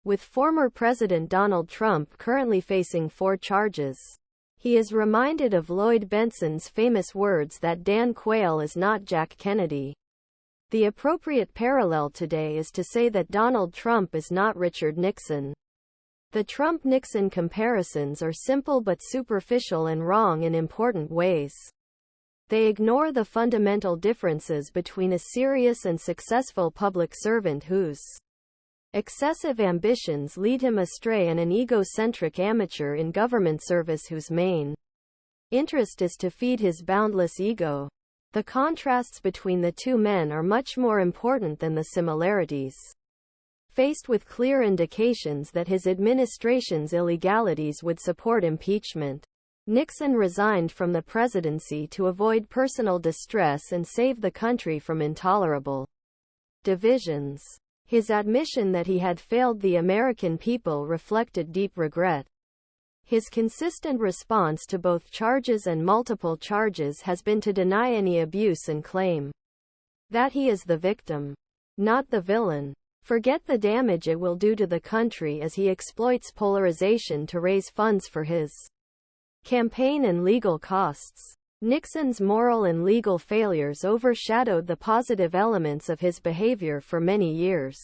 with former President Donald Trump currently facing 4 charges. He is reminded of Lloyd Bentsen's famous words that Dan Quayle is not Jack Kennedy. The appropriate parallel today is to say that Donald Trump is not Richard Nixon. The Trump-Nixon comparisons are simple but superficial and wrong in important ways. They ignore the fundamental differences between a serious and successful public servant whose excessive ambitions lead him astray and an egocentric amateur in government service whose main interest is to feed his boundless ego. The contrasts between the two men are much more important than the similarities. Faced with clear indications that his administration's illegalities would support impeachment, Nixon resigned from the presidency to avoid personal distress and save the country from intolerable divisions. His admission that he had failed the American people reflected deep regret. His consistent response to both charges and multiple charges has been to deny any abuse and claim that he is the victim, not the villain. Forget the damage it will do to the country as he exploits polarization to raise funds for his campaign and legal costs. Nixon's moral and legal failures overshadowed the positive elements of his behavior for many years.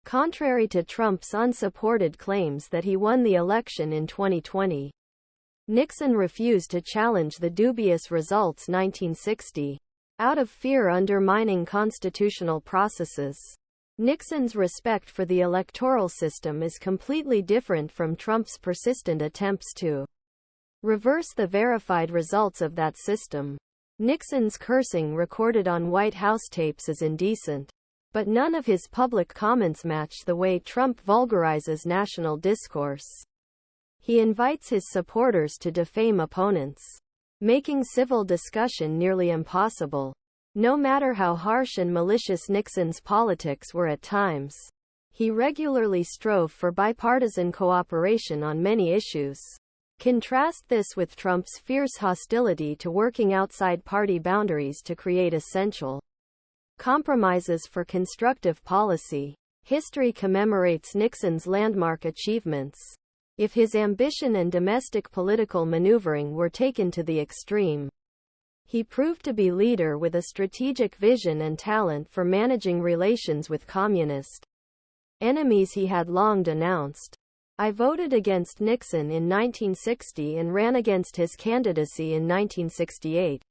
Contrary to Trump's unsupported claims that he won the election in 2020, Nixon refused to challenge the dubious results 1960, out of fear undermining constitutional processes. Nixon's respect for the electoral system is completely different from Trump's persistent attempts to reverse the verified results of that system. Nixon's cursing recorded on White House tapes is indecent, but none of his public comments match the way Trump vulgarizes national discourse. He invites his supporters to defame opponents, making civil discussion nearly impossible. No matter how harsh and malicious Nixon's politics were at times, he regularly strove for bipartisan cooperation on many issues. Contrast this with Trump's fierce hostility to working outside party boundaries to create essential compromises for constructive policy. History commemorates Nixon's landmark achievements. If his ambition and domestic political maneuvering were taken to the extreme, he proved to be leader with a strategic vision and talent for managing relations with communist enemies he had long denounced. I voted against Nixon in 1960 and ran against his candidacy in 1968.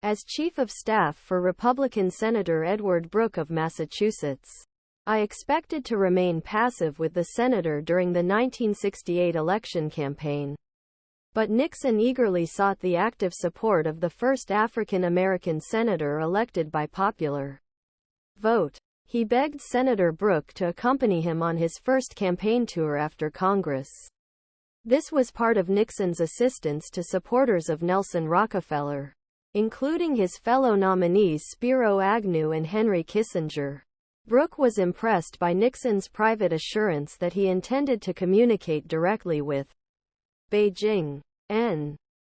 As Chief of Staff for Republican Senator Edward Brooke of Massachusetts, I expected to remain passive with the senator during the 1968 election campaign. But Nixon eagerly sought the active support of the first African American senator elected by popular vote. He begged Senator Brooke to accompany him on his first campaign tour after Congress. This was part of Nixon's assistance to supporters of Nelson Rockefeller, including his fellow nominees Spiro Agnew and Henry Kissinger. Brooke was impressed by Nixon's private assurance that he intended to communicate directly with Beijing.